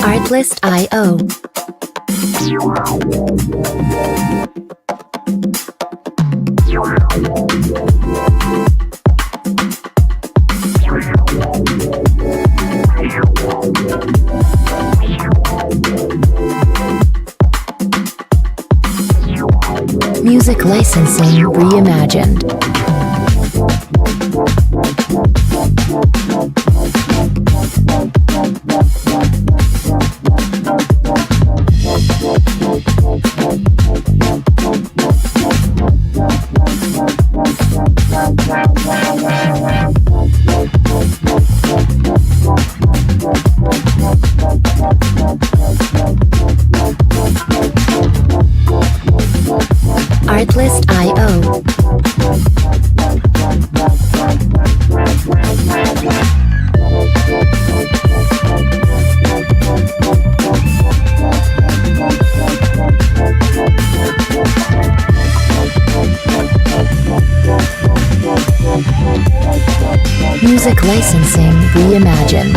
Artlist.io. Music licensing reimagined. Artlist.io. Music licensing reimagined.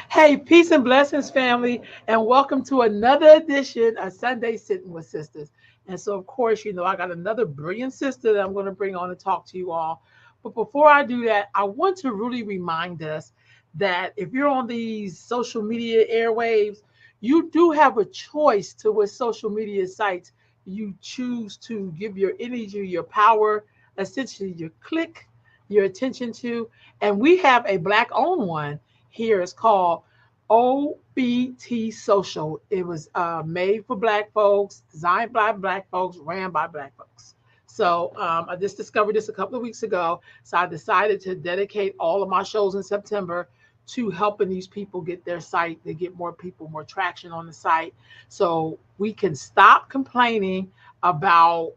Hey, peace and blessings, family, and welcome to another edition of Sunday Sitting with Sisters. And so, of course, I got another brilliant sister that I'm going to bring on to talk to you all. But before I do that, I want to really remind us that if you're on these social media airwaves, you do have a choice to what social media sites you choose to give your energy, your power, essentially your click, your attention to. And we have a Black owned one here. It's called OBT Social. It was made for Black folks, designed by Black folks, ran by Black folks. So I just discovered this a couple of weeks ago. So I decided to dedicate all of my shows in September to helping these people get their site, to get more people, more traction on the site. So we can stop complaining about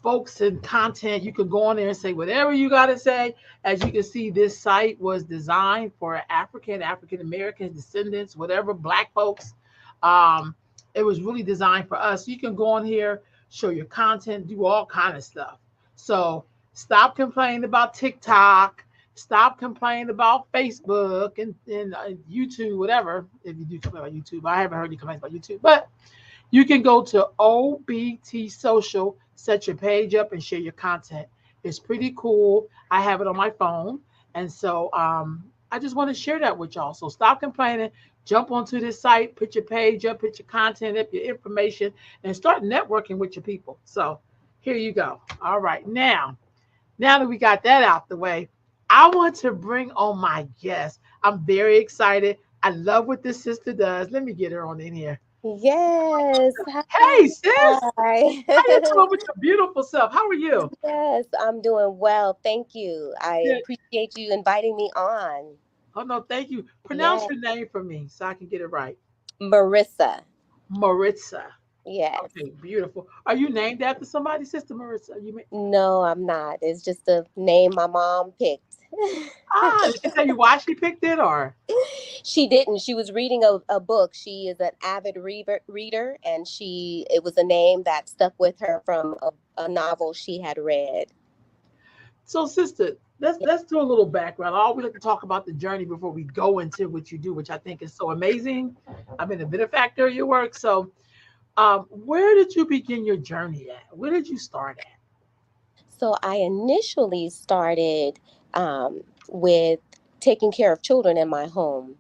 folks and content. You can go on there and say whatever you got to say. As you can see, this site was designed for African Americans, descendants, whatever, Black folks. It was really designed for us. You can go on here, show your content, do all kind of stuff. So stop complaining about TikTok. Stop complaining about Facebook and YouTube, whatever. If you do complain about YouTube, I haven't heard you complain about YouTube, but you can go to OBT Social, set your page up, and share your content. It's pretty cool. I have it on my phone. And so I just want to share that with y'all. So stop complaining. Jump onto this site, put your page up, put your content up, your information, and start networking with your people. So here you go. All right. Now that we got that out the way, I want to bring on my guest. I'm very excited. I love what this sister does. Let me get her on in here. Yes. Hey, sis. Hi. How you doing with your beautiful self? How are you? Yes, I'm doing well. Thank you. I Good. appreciate you inviting me on. Oh, no, thank you. Pronounce Yes. your name for me so I can get it right. Marissa. Maritza. Yes. Okay, beautiful. Are you named after somebody, Sister Marissa? No, I'm not. It's just a name my mom picked. Did she tell you why she picked it or? She didn't. She was reading a book. She is an avid reader, and it was a name that stuck with her from a novel she had read. So, sister, let's do a little background. I always like to talk about the journey before we go into what you do, which I think is so amazing. I've been a benefactor of your work. So, where did you begin your journey at? Where did you start at? So I initially started with taking care of children in my home.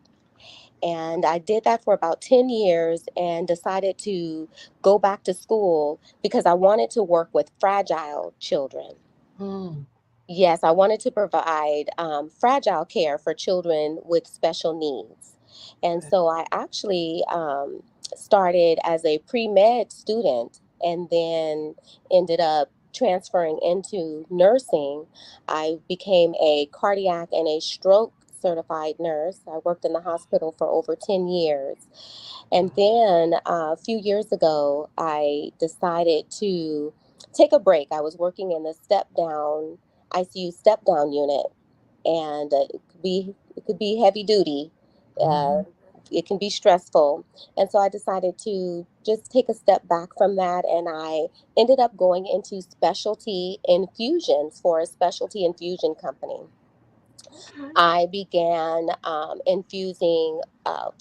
And I did that for about 10 years and decided to go back to school because I wanted to work with fragile children. Hmm. Yes, I wanted to provide fragile care for children with special needs. And Okay. so I actually started as a pre med student and then ended up transferring into nursing. I became a cardiac and a stroke certified nurse. I worked in the hospital for over 10 years. And then a few years ago, I decided to take a break. I was working in the step down, ICU step down unit, and it could be heavy duty. Uh, Mm-hmm. it can be stressful. And so I decided to just take a step back from that, and I ended up going into specialty infusions for a specialty infusion company. Okay. I began infusing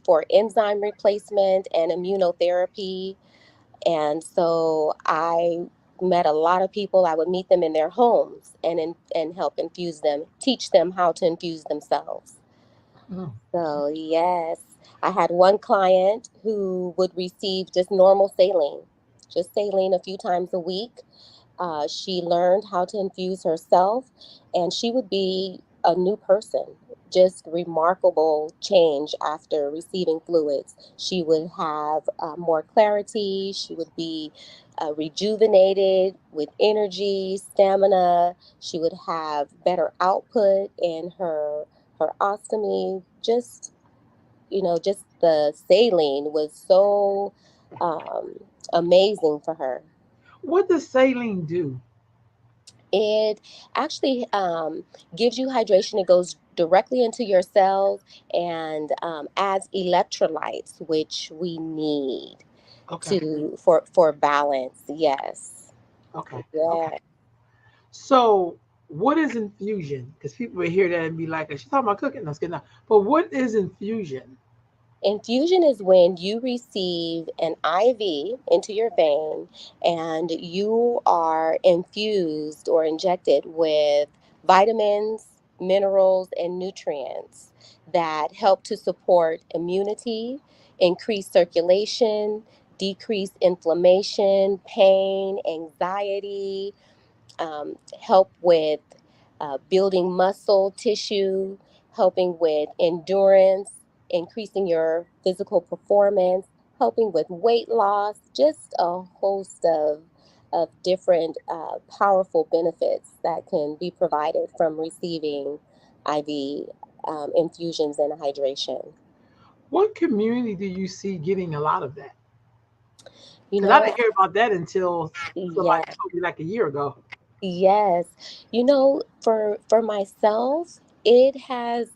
for enzyme replacement and immunotherapy. And so I met a lot of people. I would meet them in their homes and help infuse them, teach them how to infuse themselves. Mm. So, yes, I had one client who would receive just saline a few times a week. She learned how to infuse herself, and she would be a new person. Just remarkable change after receiving fluids. She would have more clarity. She would be rejuvenated with energy, stamina. She would have better output in her ostomy. Just the saline was so um, amazing for her. What does saline do? It actually gives you hydration. It goes directly into your cells and adds electrolytes, which we need Okay. for balance. Yes, Okay. Okay. yeah. So, what is infusion? Because people will hear that and be like, "She's talking about cooking." Let's get now. But what is infusion? Infusion is when you receive an IV into your vein and you are infused or injected with vitamins, minerals, and nutrients that help to support immunity, increase circulation, decrease inflammation, pain, anxiety, help with building muscle tissue, helping with endurance, increasing your physical performance, helping with weight loss, just a host of different powerful benefits that can be provided from receiving IV infusions and hydration. What community do you see getting a lot of that? You Because I know, didn't hear about that until somebody yes, told me like a year ago. yes. For myself, it has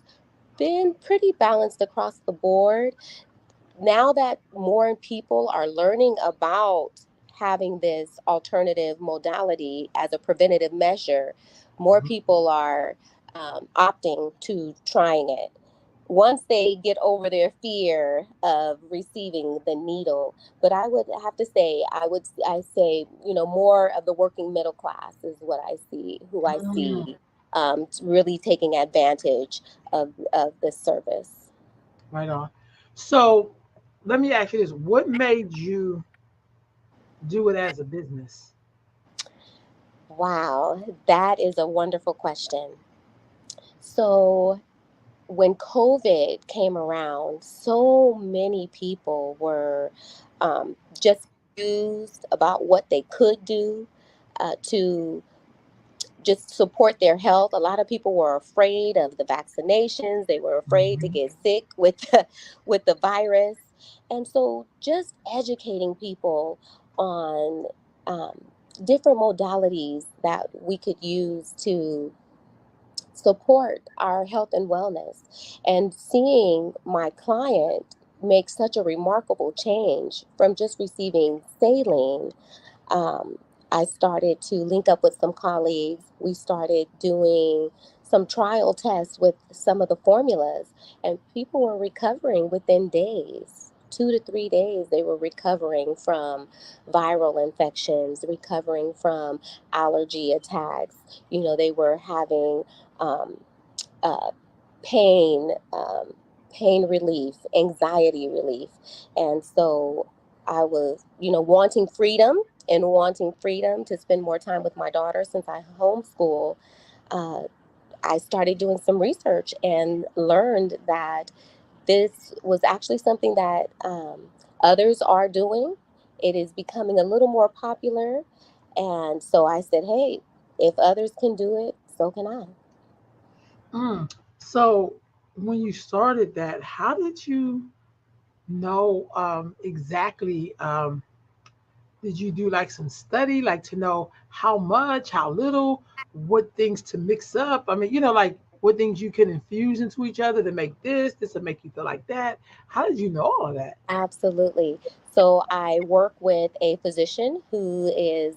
been pretty balanced across the board. Now that more people are learning about having this alternative modality as a preventative measure, more Mhm. people are opting to trying it. Once they get over their fear of receiving the needle, but I would have to say, I say, more of the working middle class is what I see, who I Mm, see really taking advantage of this service. right on. So, let me ask you this: what made you do it as a business? Wow, that is a wonderful question. So, when COVID came around, so many people were just confused about what they could do to just support their health. A lot of people were afraid of the vaccinations. They were afraid to Mhm. get sick with with the virus, and so just educating people on um, different modalities that we could use to support our health and wellness, and seeing my client make such a remarkable change from just receiving saline. um, I started to link up with some colleagues. We started doing some trial tests with some of the formulas, and people were recovering within days. 2 to 3 days, they were recovering from viral infections, recovering from allergy attacks. They were having um, uh, pain, pain relief, anxiety relief. And so I was, wanting freedom to spend more time with my daughter since I homeschool. Uh, I started doing some research and learned that this was actually something that others are doing. It is becoming a little more popular. And so I said, hey, if others can do it, so can I. Mm. So, when you started that, how did you know exactly? Did you do like some study, like to know how much, how little, what things to mix up? I mean, like what things you can infuse into each other to make this will make you feel like that. How did you know all of that? Absolutely. So I work with a physician who is,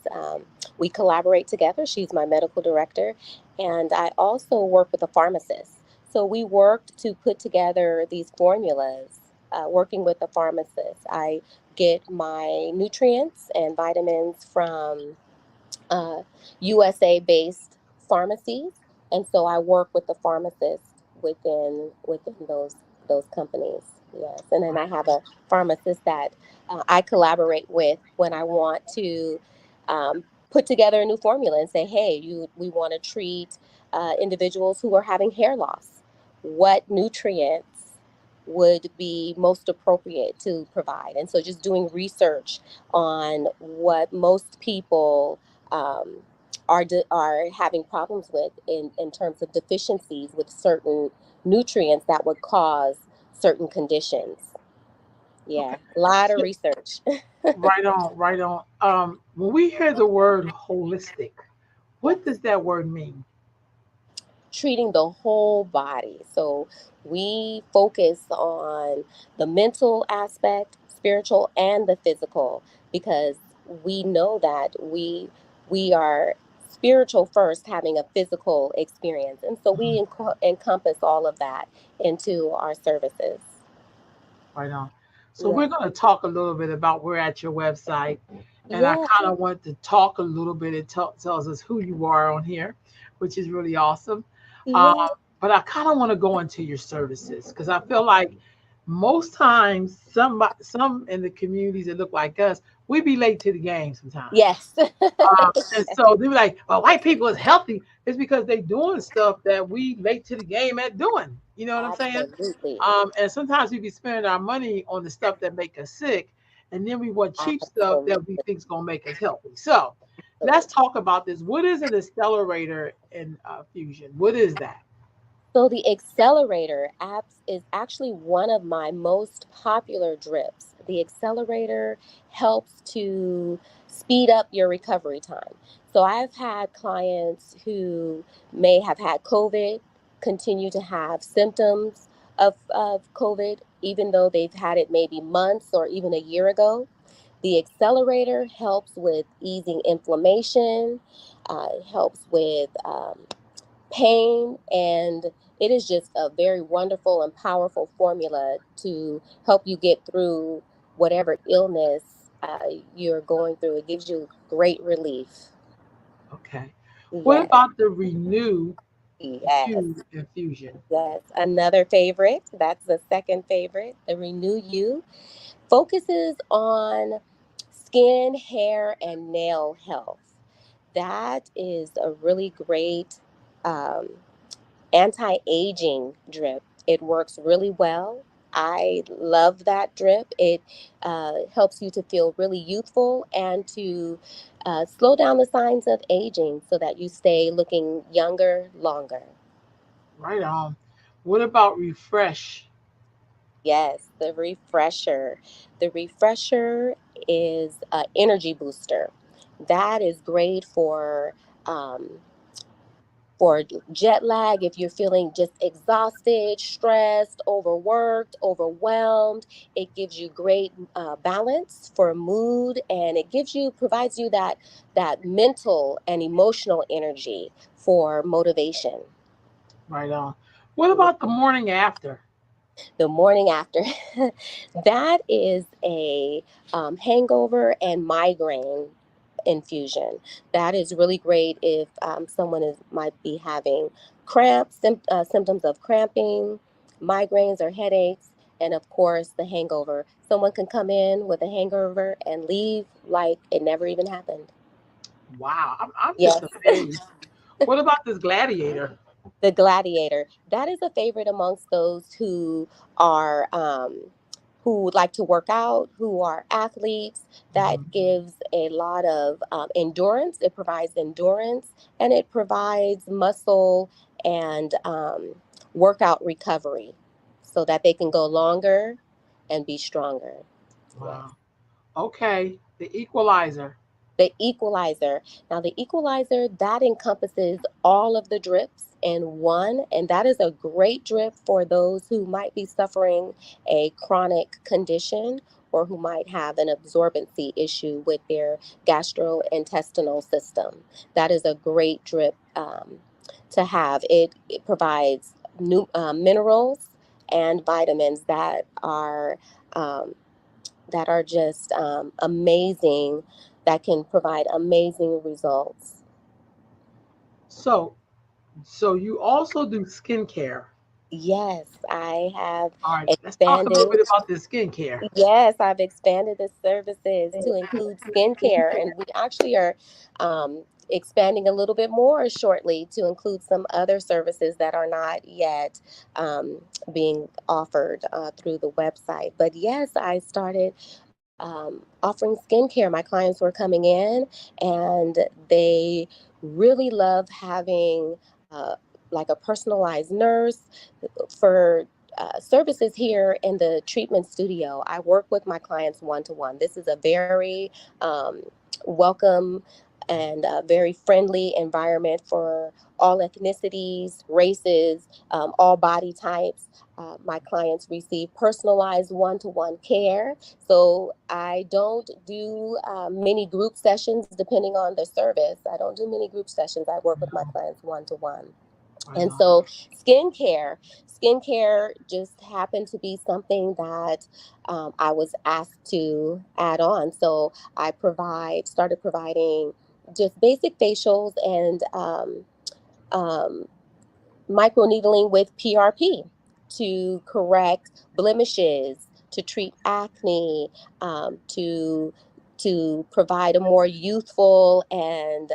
we collaborate together. She's my medical director. And I also work with a pharmacist. So we worked to put together these formulas, working with a pharmacist. I get my nutrients and vitamins from uh, USA based pharmacies, and so I work with the pharmacist within those companies. Yes, and then I have a pharmacist that I collaborate with when I want to put together a new formula and say, hey, we want to treat individuals who are having hair loss. What nutrients would be most appropriate to provide? And so just doing research on what most people um, are having problems with in terms of deficiencies with certain nutrients that would cause certain conditions. Okay. Yeah, a lot of So, research. right on, right on. When we hear the word holistic, what does that word mean? Treating the whole body. So we focus on the mental aspect, spiritual, and the physical, because we know that we are spiritual first, having a physical experience, and so Mhm. we encompass all of that into our services. Right on. So Yeah. we're going to talk a little bit about we're at your website, and I Yeah. kind of want to talk a little bit. It tells us who you are on here, which is really awesome. Um, Yeah. but I kind of want to go into your services because I feel like most times some in the communities that look like us, we be late to the game sometimes. Yes. And so they be like, "Oh, white people is healthy." It's because they doing stuff that we late to the game at doing. You know what I'm saying? Absolutely. And sometimes we be spending our money on the stuff that make us sick, and then we want cheap stuff that we Absolutely. think's gonna make us healthy. So let's talk about this. What is an accelerator in fusion? What is that? So the accelerator apps is actually one of my most popular drips. The accelerator helps to speed up your recovery time. So I've had clients who may have had COVID continue to have symptoms of COVID, even though they've had it maybe months or even a year ago. The accelerator helps with easing inflammation, helps with pain, and it is just a very wonderful and powerful formula to help you get through whatever illness you're going through. It gives you great relief. Okay. What Yes, about the renew yes, you infusion? yes. Another favorite, that's the second favorite. The Renew You focuses on skin, hair, and nail health. That is a really great um, anti aging drip. It works really well. I love that drip. It helps you to feel really youthful and to slow down the signs of aging so that you stay looking younger longer. Right on. What about refresh? Yes, the refresher. The refresher is an energy booster. That is great um, for jet lag, if you're feeling just exhausted, stressed, overworked, overwhelmed. It gives you great balance for mood, and it provides you that mental and emotional energy for motivation. Right on. What about the morning after? The morning after, that is a hangover and migraine infusion. That is really great if someone might be having symptoms of cramping, migraines or headaches, and of course the hangover. Someone can come in with a hangover and leave like it never even happened. Wow, I'm just Yes. amazed. What about this gladiator? The gladiator. That is a favorite amongst those are who like to work out, who are athletes. Mhm. That gives a lot of endurance. It provides endurance, and it provides muscle and workout recovery so that they can go longer and be stronger. Yes. Wow. Okay. The equalizer. The equalizer. Now, the equalizer that encompasses all of the drips in one, and that is a great drip for those who might be suffering a chronic condition or who might have an absorbency issue with their gastrointestinal system. That is a great drip to have. It provides new minerals and vitamins um, that are just amazing, that can provide amazing results. So, so you also do skincare. Yes, I have All right. Let's talk a little expanded. bit about the skincare. Yes, I've expanded the services to include skincare, and we actually are expanding a little bit more shortly to include some other services that are not yet being offered through the website. But yes, I started offering skincare. My clients were coming in and they really love having uh, like a personalized nurse for services here in the treatment studio. I work with my clients one to one. This is a very welcome and very friendly environment for all ethnicities, races, all body types. My clients receive personalized one to one care. So I don't do many group sessions depending on the service. I don't do many group sessions. I work with my clients one to one. Right And on. so skincare just happened to be something that I was asked to add on. So started providing just basic facials and um, microneedling with PRP to correct blemishes, to treat acne, to provide a more youthful and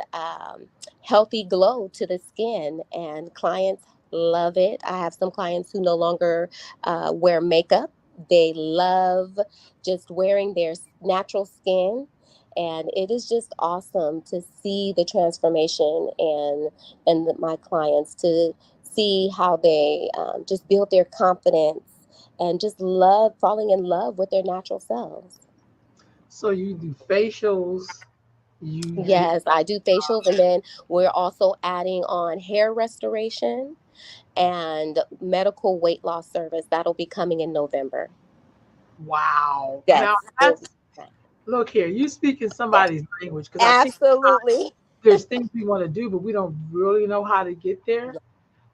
healthy glow to the skin. And clients love it. I have some clients who no longer wear makeup. They love just wearing their natural skin. And it is just awesome to see the transformation and my clients, to see how they just build their confidence and just love falling in love with their natural selves. So you do facials. You do. Yes, I do facials, and then we're also adding on hair restoration and medical weight loss service that'll be coming in November. Wow. Yes, Now we'll be that's look here. You speak in somebody's language because I think absolutely. there's things we want to do, but we don't really know how to get there.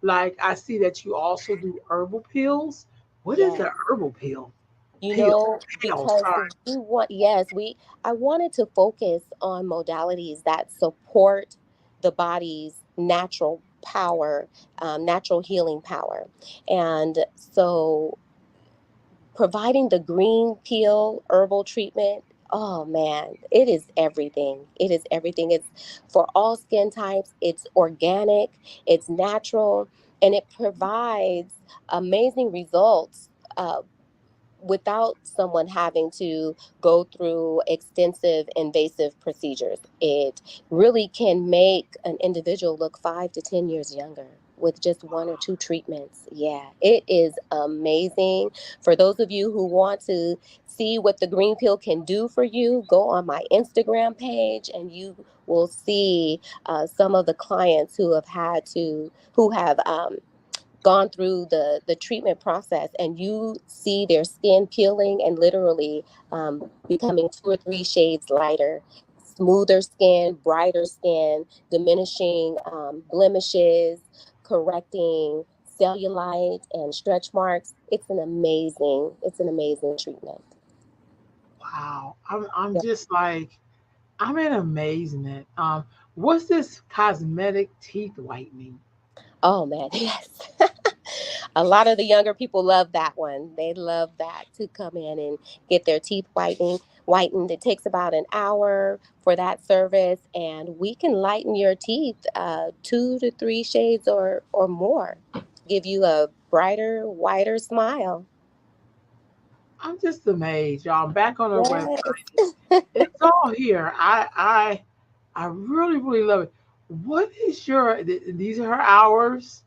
Like I see that you also do herbal pills. What is Yes. the herbal pill? You Pill. know, Pill. because Sorry. we want, yes, I wanted to focus on modalities that support the body's natural power, natural healing power. And so providing the green peel herbal treatment, oh man, it is everything. It is everything. It's for all skin types, it's organic, it's natural, and it provides amazing results. Without someone having to go through extensive invasive procedures. It really can make an individual look 5 to 10 years younger with just one or two treatments. Yeah, it is amazing. For those of you who want to see what the green pill can do for you, go on my Instagram page and you will see some of the clients who have gone through the treatment process, and you see their skin peeling and literally becoming 2 or 3 shades lighter, smoother skin, brighter skin, diminishing blemishes, correcting cellulite and stretch marks. It's an amazing treatment. Wow. I'm Yeah. just like I'm in amazement. What's this cosmetic teeth whitening? Oh man, yes. A lot of the younger people love that one. They love that, to come in and get their teeth whitened. It takes about an hour for that service, and we can lighten your teeth 2 to 3 shades or more, give you a brighter, whiter smile. I'm just amazed, y'all. I'm back on our website. Yes. It's all here. I really love it. What is your? These are her hours.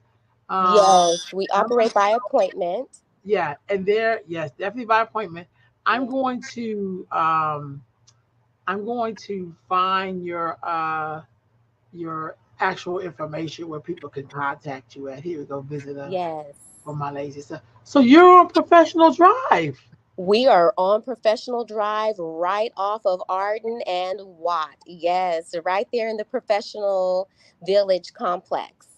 Um, Yes, we and I'm gonna, operate by appointment. yeah, and there, yes, definitely by appointment. I'm Yeah. going to I'm going to find your actual information where people can contact you at. Here we go, visit us Yes. for my lazy stuff. So you're on Professional Drive. We are on Professional Drive right off of Arden and Watt. Yes, right there in the Professional Village complex.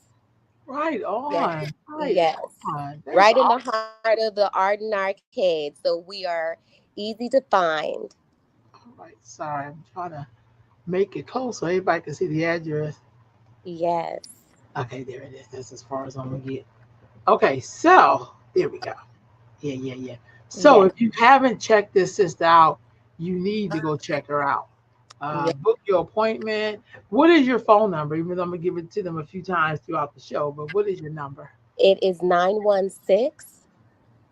Right Yes. on. Right Yes. on. That's Right in the awesome. heart of the Arden Arcade. So we are easy to find. All right. Sorry, I'm trying to make it close so everybody can see the address. Yes. Okay, there it is. That's as far as I'm gonna get. Okay, so there we go. Yeah, yeah, yeah. So Yes. if you haven't checked this sister out, you need to go check her out. Yes. Book your appointment. What is your phone number? Even though I'm gonna give it to them a few times throughout the show, but what is your number? It is 916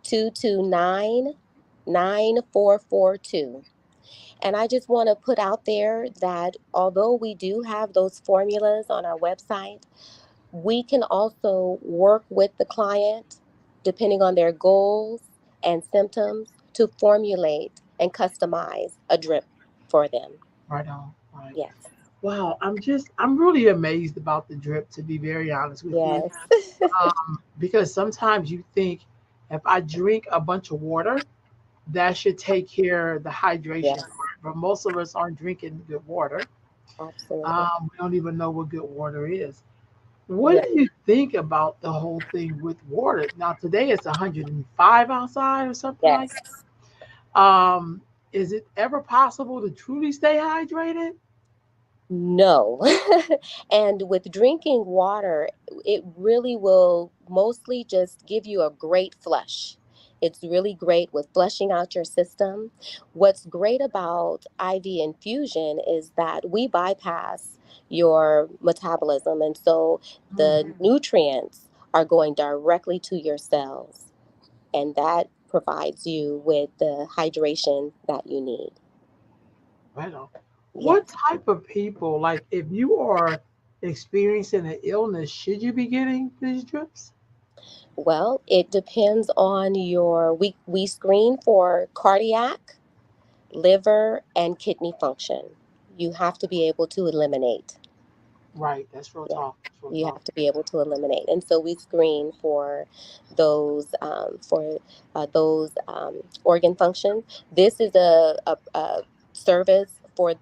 229 9442. And I just want to put out there that although we do have those formulas on our website, we can also work with the client depending on their goals and symptoms to formulate and customize a drip for them. Right on. Right. Yes. Wow, I'm really amazed about the drip, to be very honest with you. Yes. Because sometimes you think if I drink a bunch of water, that should take care of the hydration Yes. part. But most of us aren't drinking good water. Absolutely. We don't even know what good water is. What Yes. do you think about the whole thing with water? Now today it's 105 outside or something like Yes. that. Is it ever possible to truly stay hydrated? No. And with drinking water, it really will mostly just give you a great flush. It's really great with flushing out your system. What's great about IV infusion is that we bypass your metabolism, and so Mm, the nutrients are going directly to your cells, and that provides you with the hydration that you need. right on. What Yes. type of people, like if you are experiencing an illness, should you be getting these drips? Well, it depends on your we screen for cardiac, liver, and kidney function. You have to be able to eliminate. Right, that's real Yeah. talk. That's real You talk. have to be able to eliminate, and so we screen for those organ functions. This is a service for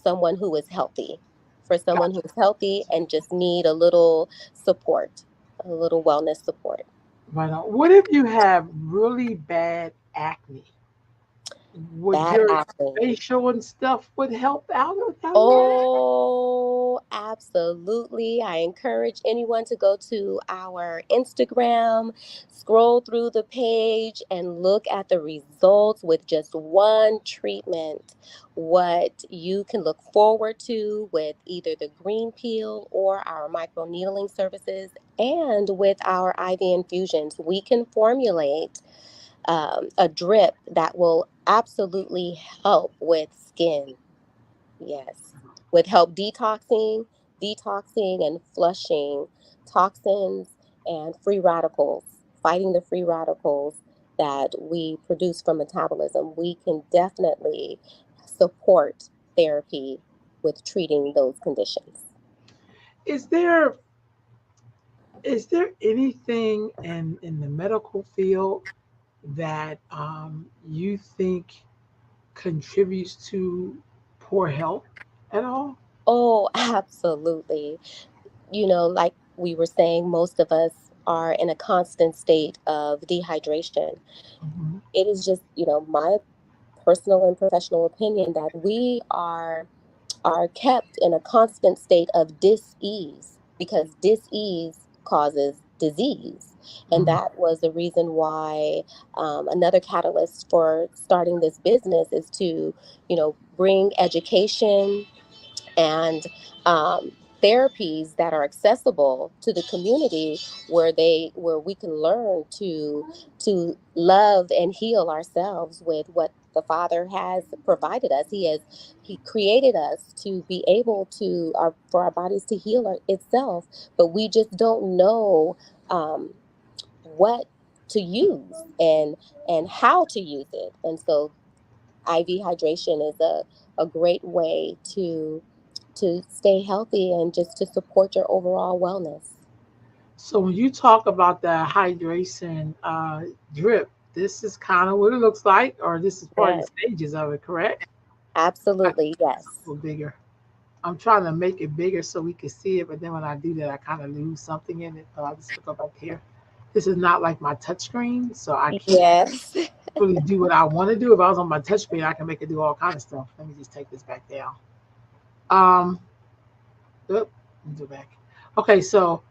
someone who is healthy, for someone who Gotcha. is healthy and just need a little support, a little wellness support. Right on. What if you have really bad acne? Would Bad your acne. facial and stuff would help out with that? Oh, absolutely. I encourage anyone to go to our Instagram, scroll through the page, and look at the results with just one treatment. What you can look forward to with either the green peel or our microneedling services, and with our IV infusions. We can formulate a drip that will absolutely help with skin. Yes. With help detoxing and flushing toxins and free radicals, fighting the free radicals that we produce from metabolism, we can definitely support therapy with treating those conditions. Is there anything in the medical field that you think contributes to poor health at all? Oh, absolutely. Like we were saying, most of us are in a constant state of dehydration. Mhm. It is just, my personal and professional opinion that we are kept in a constant state of dis-ease because dis-ease causes disease. And Mhm. that was the reason why another catalyst for starting this business is to bring education and therapies that are accessible to the community, where we can learn to love and heal ourselves with what the Father has provided us. He created us to be able to for our bodies to heal itself, but we just don't know um, what to use and how to use it. And so IV hydration is a great way to stay healthy and just to support your overall wellness. So when you talk about the hydration drip, this is kind of what it looks like, or this is part of the Yes, stages of it, correct? I absolutely. it's Yes. a little bigger. I'm trying to make it bigger so we can see it, but then when I do that, I kind of lose something in it. So I'll just look up here. This is not like my touch screen, so I can't Yes. really do what I want to do. If I was on my touch screen, I can make it do all kind of stuff. Let me just take this back down. Um, oop, let me go back. Okay, so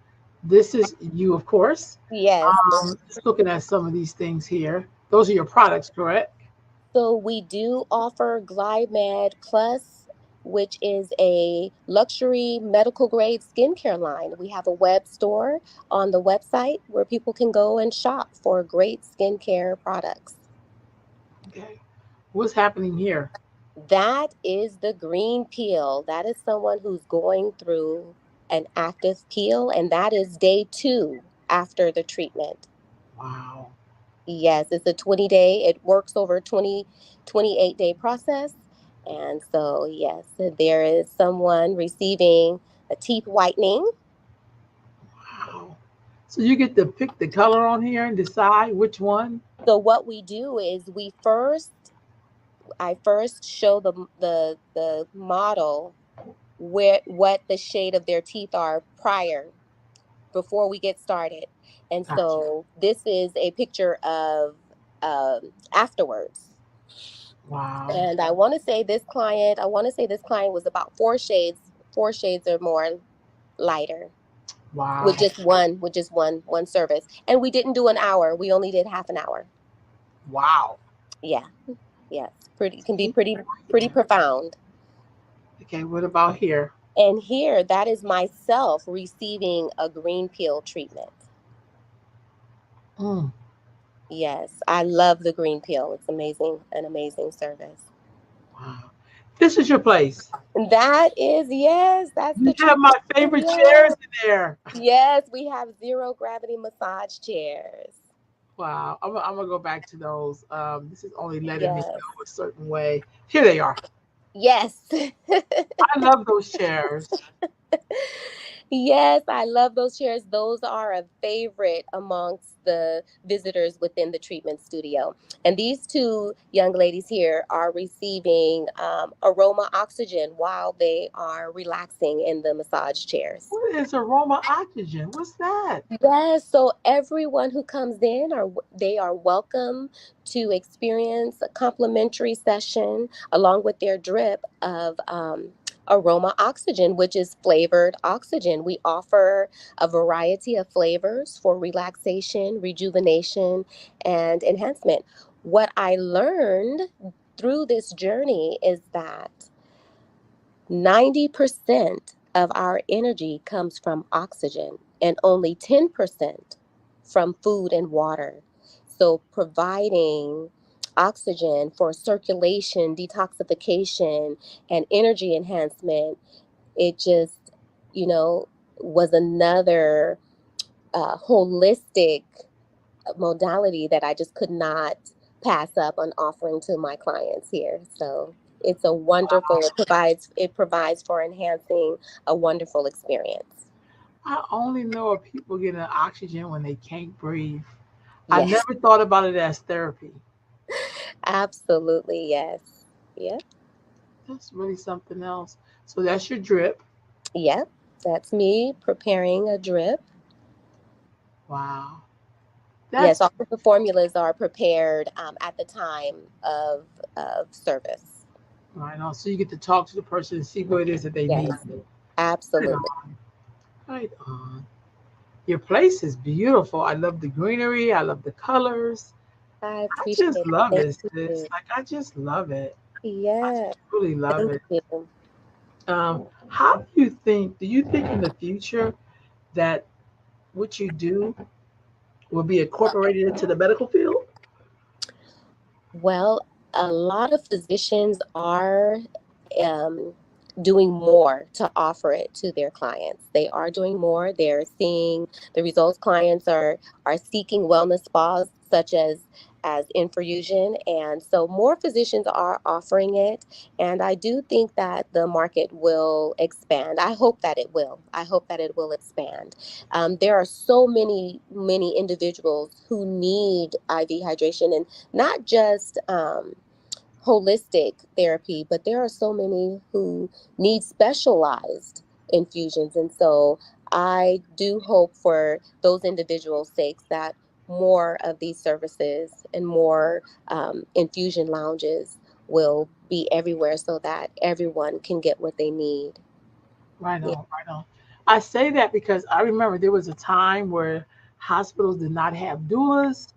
this is you, of course. Yes. Just looking at some of these things here. Those are your products, correct? So we do offer GlideMed Plus, which is a luxury medical grade skincare line. We have a web store on the website where people can go and shop for great skincare products. Okay. What's happening here? That is the green peel. That is someone who's going through an active peel, and that is day 2 after the treatment. Wow. Yes, it's a 20-day, it works over 28-day process. And so, yes, there is someone receiving a teeth whitening. Wow. So you get to pick the color on here and decide which one? So what we do is I first show the model where what the shade of their teeth are prior before we get started. And Gotcha. so this is a picture of afterwards. Wow. And I want to say this client was about 4 shades or more lighter Wow. with just one service. And we didn't do an hour. We only did half an hour. Wow. Yeah. Yes. Pretty can be Teeth pretty whitening. profound. Okay, what about here? And here that is myself receiving a green peel treatment. Mm, Yes, I love the green peel. It's amazing, an amazing service. wow. This is your place. That is, yes, that's You the have my treatment favorite chairs studio. in there. Yes, we have zero gravity massage chairs. Wow. I'm gonna go back to those. This is only letting me Yes. go a certain way. Here they are. Yes. I love those chairs. Yes, I love those chairs. Those are a favorite amongst the visitors within the treatment studio. And these two young ladies here are receiving Aroma Oxygen while they are relaxing in the massage chairs. What is aroma oxygen? What's that? Yes, so everyone who comes in they are welcome to experience a complimentary session along with their drip of aroma oxygen, which is flavored oxygen. We offer a variety of flavors for relaxation, rejuvenation, and enhancement. What I learned through this journey is that 90% of our energy comes from oxygen and only 10% from food and water. So, providing oxygen for circulation, detoxification, and energy enhancement, it just, you know, was another holistic modality that I just could not pass up on offering to my clients here. So it's a wonderful, it provides for enhancing a wonderful experience. I only know of people getting oxygen when they can't breathe. I Yes, never thought about it as therapy. absolutely. Yes. Yep. That's really something else. So that's your drip. Yep. That's me preparing a drip. Wow. Yes, That's all of the formulas are prepared at the time of service. right on. So you get to talk to the person and see what it is that they need. Yes, Right absolutely. on. Right on. Your place is beautiful. I love the greenery. I love the colors. I I appreciate just it. love Thank it, sis. you. Like I just love it. I Yeah, just really love thank it. you. How do you think? Do you think in the future that what you do will be incorporated into the medical field? Well, a lot of physicians are um, doing more to offer it to their clients. They are doing more. They're seeing the results. Clients are seeking wellness spas such as infusion, and so more physicians are offering it. And I do think that the market will expand. I hope that it will. I hope that it will expand. There are so many individuals who need IV hydration, and not just holistic therapy, but there are so many who need specialized infusions. And so I do hope for those individuals' sakes that more of these services and more infusion lounges will be everywhere so that everyone can get what they need. Right Yeah. on, right on. I say that because I remember there was a time where hospitals did not have doulas.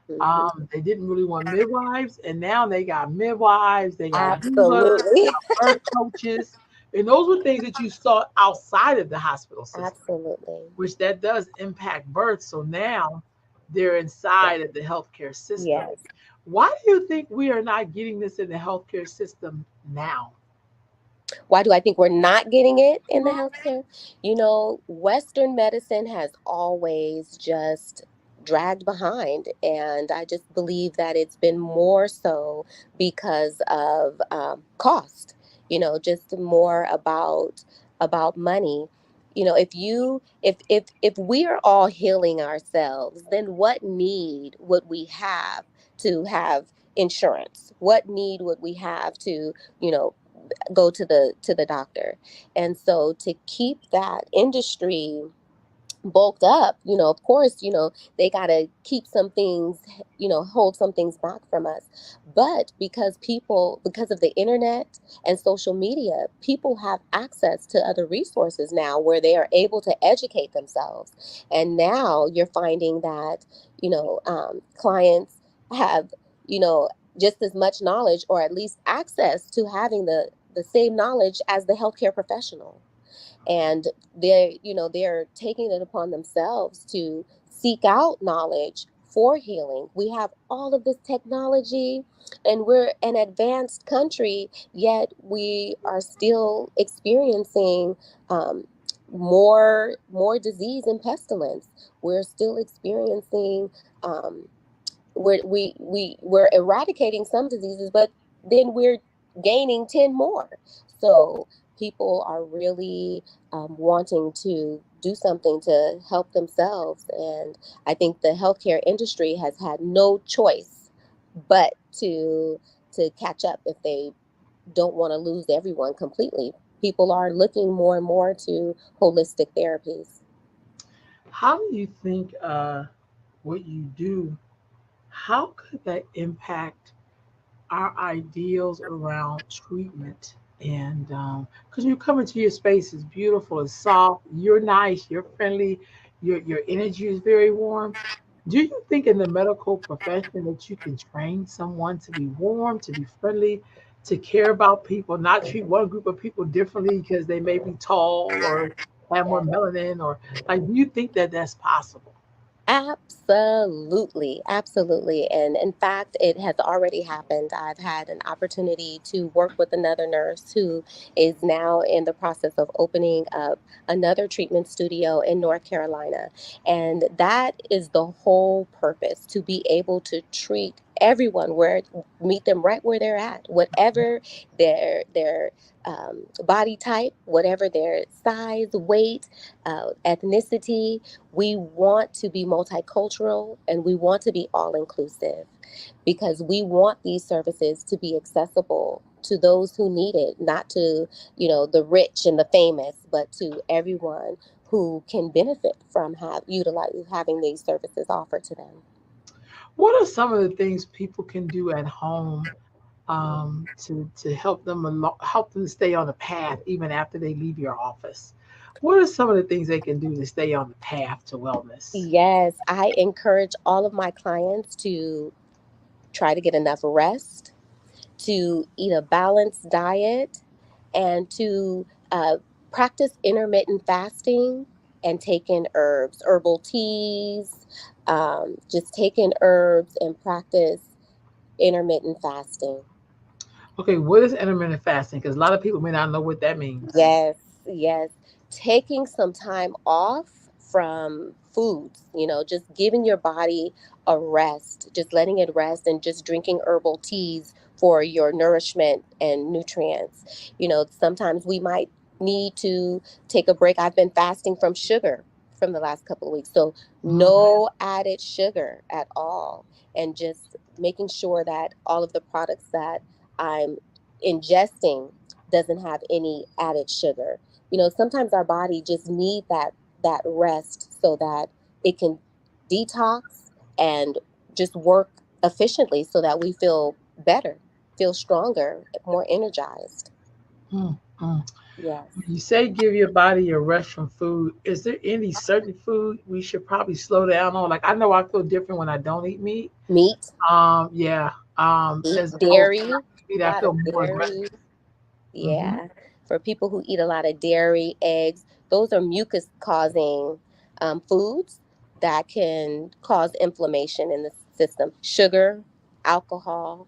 Hmm. They didn't really want midwives, and now they got midwives, they got divas, Absolutely. birth coaches, and those were things that you saw outside of the hospital system, Absolutely. which that does impact birth. So now they're Yeah. inside of the healthcare system. Yes. Why do you think we are not getting this in the healthcare system now? Why do I think we're not getting it in the healthcare? Western medicine has always just dragged behind, and I just believe that it's been more so because of cost. Just more about money. If we are all healing ourselves, then what need would we have to have insurance? What need would we have to you know go to the doctor? And so to keep that industry bulked up, of course, they got to keep some things, hold some things back from us. But because of the internet and social media, people have access to other resources now where they are able to educate themselves. And now you're finding that, clients have, you know, just as much knowledge, or at least access to having the same knowledge as the healthcare professional. And they're taking it upon themselves to seek out knowledge for healing. We have all of this technology, and we're an advanced country, yet we are still experiencing more disease and pestilence. We're still experiencing um, we're eradicating some diseases, but then we're gaining 10 more. So people are really wanting to do something to help themselves, and I think the healthcare industry has had no choice but to catch up if they don't want to lose everyone completely. People are looking more and more to holistic therapies. How do you think what you do, how could that impact our ideals around treatment? And because you come into your space, it's beautiful, it's soft, you're nice, you're friendly, your energy is very warm. Do you think in the medical profession that you can train someone to be warm, to be friendly, to care about people, not treat one group of people differently because they may be tall or have more melanin, or like, do you think that that's possible? Absolutely, absolutely. And in fact, it has already happened. I've had an opportunity to work with another nurse who is now in the process of opening up another treatment studio in North Carolina. And that is the whole purpose, to be able to treat everyone meet them right where they're at, whatever their body type, whatever their size, weight, ethnicity. We want to be multicultural, and we want to be all inclusive, because we want these services to be accessible to those who need it, not to, the rich and the famous, but to everyone who can benefit from having these services offered to them. What are some of the things people can do at home to help them help them stay on the path even after they leave your office? What are some of the things they can do to stay on the path to wellness? Yes, I encourage all of my clients to try to get enough rest, to eat a balanced diet, and to practice intermittent fasting and take in herbs, herbal teas, just take in herbs and practice intermittent fasting. Okay, what is intermittent fasting? Because a lot of people may not know what that means. Yes, yes. Taking some time off from foods, just giving your body a rest, just letting it rest and just drinking herbal teas for your nourishment and nutrients. Sometimes we might need to take a break. I've been fasting from sugar from the last couple of weeks. So, Mhm. no added sugar at all. And just making sure that all of the products that I'm ingesting doesn't have any added sugar. Sometimes our body just need that rest so that it can detox and just work efficiently so that we feel better, feel stronger, more energized. Mm, mm. Yes. When you say give your body a rest from food, is there any certain food we should probably slow down on? Like I know I feel different when I don't eat meat. Meat, Yeah. eat As opposed to when dairy, I eat meat, a I lot of feel more dairy. rested. Hmm. Yeah. For people who eat a lot of dairy, eggs, those are mucus causing foods that can cause inflammation in the system. Sugar, alcohol,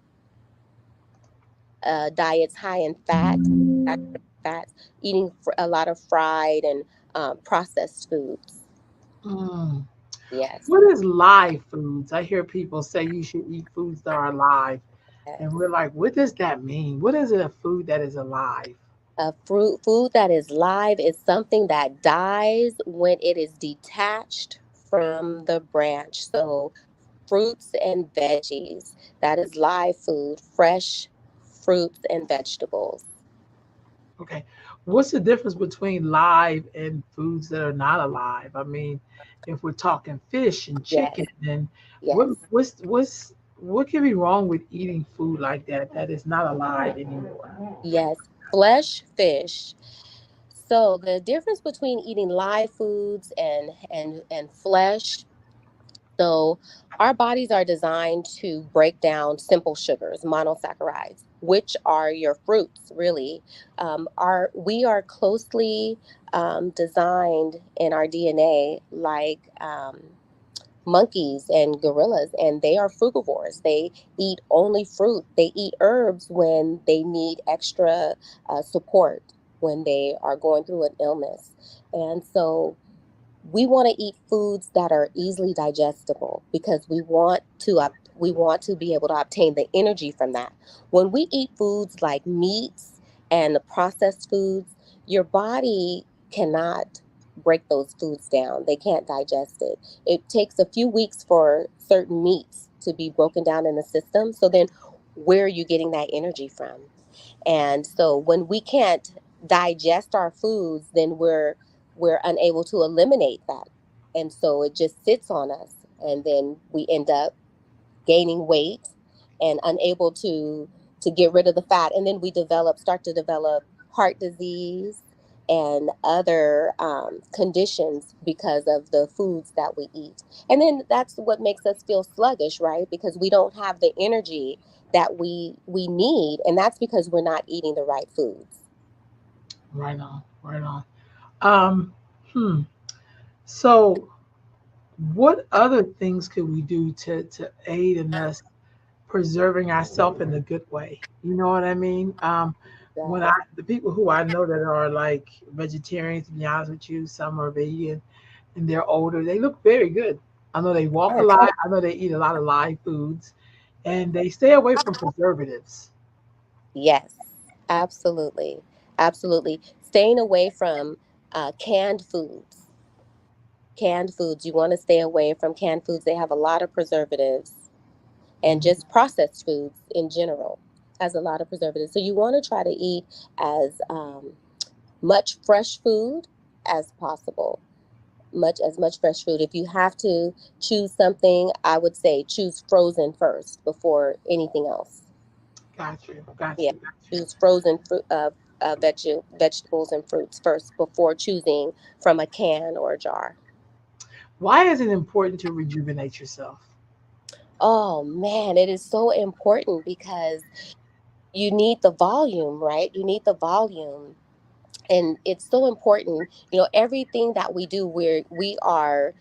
diets high in fat, saturated fats, eating a lot of fried and processed foods. Mm. Yes, What is live foods? I hear people say you should eat foods that are alive. And yes. we're like, what does that mean? What is a food that is alive? A food that is live is something that dies when it is detached from the branch. So, fruits and veggies, that is live food, fresh fruits and vegetables. Okay. What's the difference between live and foods that are not alive? I mean, if we're talking fish and Yes, chicken, then what yes, what can be wrong with eating food like that that is not alive anymore? yes. Flesh fish. So the difference between eating live foods and flesh. So our bodies are designed to break down simple sugars, monosaccharides, which are your fruits. Really, are we are closely designed in our DNA like. Monkeys and gorillas, and they are frugivores. They eat only fruit. They eat herbs when they need extra support, when they are going through an illness. And so we want to eat foods that are easily digestible because we want to be able to obtain the energy from that. When we eat foods like meats and the processed foods, your body cannot break those foods down. They can't digest it. It takes a few weeks for certain meats to be broken down in the system. So then where are you getting that energy from? And so when we can't digest our foods, then we're unable to eliminate that. And so it just sits on us and then we end up gaining weight and unable to get rid of the fat, and then we start to develop heart disease and other conditions because of the foods that we eat. And then that's what makes us feel sluggish, right? Because we don't have the energy that we need, and that's because we're not eating the right foods. Right on, right on. Um, hmm. So, what other things could we do to aid in us preserving ourselves in a good way? You know what I mean? When Yes. the people who I know that are like vegetarians, to be honest with you, some are vegan and they're older, they look very good. I know they walk a Yes. lot. I know they eat a lot of live foods, and they stay away from preservatives. Yes, absolutely. Absolutely. Staying away from canned foods. Canned foods, you want to stay away from canned foods. They have a lot of preservatives, and Mhm. just processed foods in general has a lot of preservatives. So you want to try to eat as much fresh food as possible. Much fresh food. If you have to choose something, I would say choose frozen first before anything else. Got you, got Yeah, you, got you. choose frozen fruit, vegetables and fruits first before choosing from a can or a jar. Why is it important to rejuvenate yourself? Oh man, it is so important because you need the volume, right? You need the volume, and it's so important. Everything that we do, we are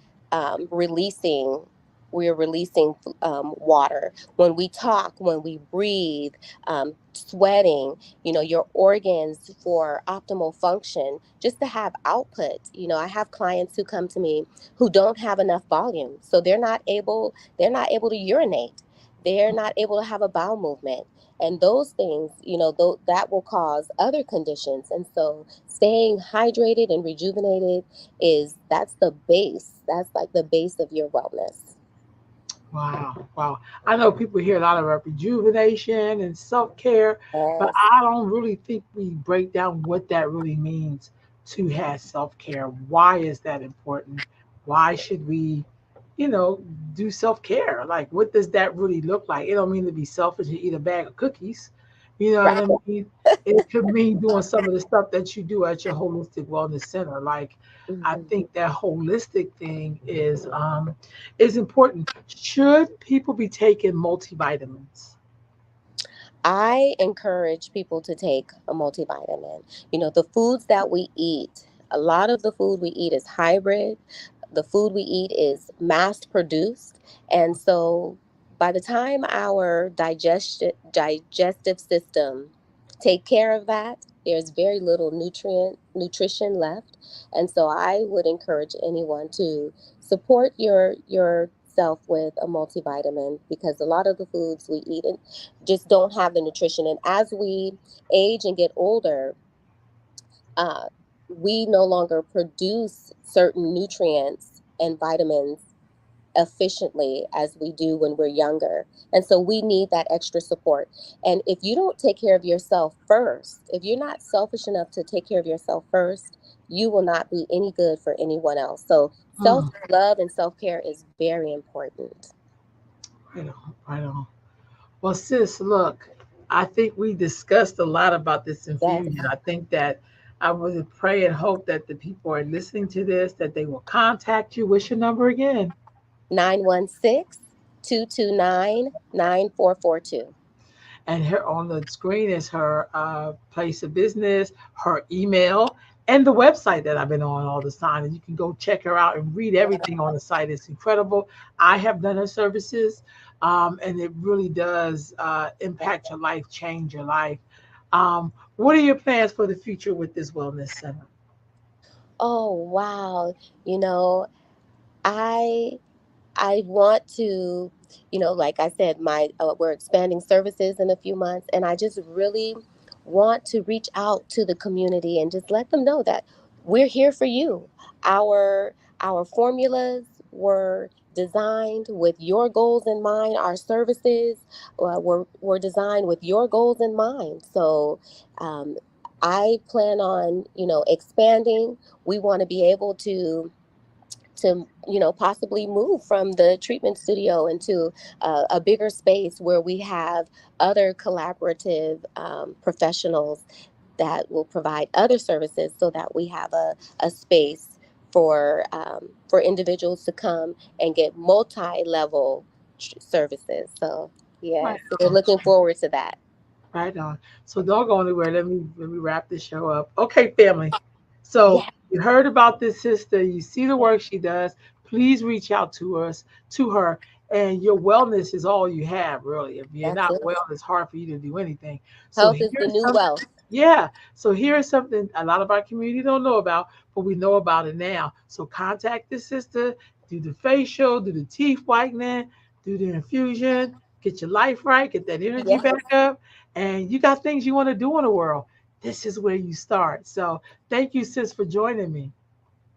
releasing. we're releasing water. When we talk, when we breathe, sweating, your organs for optimal function, just to have output. I have clients who come to me who don't have enough volume, so they're not able to urinate. They're not able to have a bowel movement. And those things, that will cause other conditions. And so staying hydrated and rejuvenated that's the base. That's like the base of your wellness. Wow, wow. I know people hear a lot about rejuvenation and self care, but Yes. I don't really think we break down what that really means to have self care. Why is that important? Why should we, you know, do self care? Like, what does that really look like? It don't mean to be selfish and eat a bag of cookies. You know what Right. I mean? It could mean doing some of the stuff that you do at your holistic wellness center. Like, I Mhm. think that holistic thing is important. Should people be taking multivitamins? I encourage people to take a multivitamin. The foods that we eat, a lot of the food we eat is hybrid. The food we eat is mass produced. And so by the time our digestive system take care of that, there's very little nutrition left. And so I would encourage anyone to support yourself with a multivitamin, because a lot of the foods we eat just don't have the nutrition. And as we age and get older, uh, we no longer produce certain nutrients and vitamins efficiently as we do when we're younger. And so we need that extra support. And if you don't take care of yourself first, if you're not selfish enough to take care of yourself first, you will not be any good for anyone else. So self Mm, love and self care is very important. right on, right on. Well, sis, look, I think we discussed a lot about this Yes. infusion. I think that I would pray and hope that the people are listening to this, that they will contact you. What's your number again? 916-229-9442. And her on the screen is her place of business, her email, and the website that I've been on all this time. And you can go check her out and read everything on the site. It's incredible. I have done her services, and it really does impact your life, change your life. What are your plans for the future with this wellness center? Oh, wow. You know, I I want to, like I said, my we're expanding services in a few months, and I just really want to reach out to the community and just let them know that we're here for you. Our formulas were designed with your goals in mind. Our services were designed with your goals in mind. So um, I plan on, expanding. We want to be able to possibly move from the treatment studio into a bigger space where we have other collaborative professionals that will provide other services, so that we have a space for individuals to come and get multi-level services. So Right yes, so we're on. looking forward to that. Right on. So don't go anywhere. Let me wrap this show up. Okay, family. So Yeah, you heard about this sister. You see the work she does. Please reach out to her. And your wellness is all you have, really. If you're that's not it. well, it's hard for you to do anything. So Health is the here's new something. wealth. Yeah. So here's something a lot of our community don't know about, but we know about it now. So contact this sister, do the facial, do the teeth whitening, do the infusion, get your life right, get that energy Yes. back up, and you got things you want to do in the world. This is where you start. So thank you, sis, for joining me.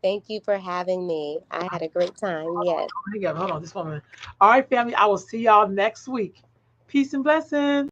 Thank you for having me. I had a great time. Yes. Hang up, hold on, this woman. All right, family, I will see y'all next week. Peace and blessings.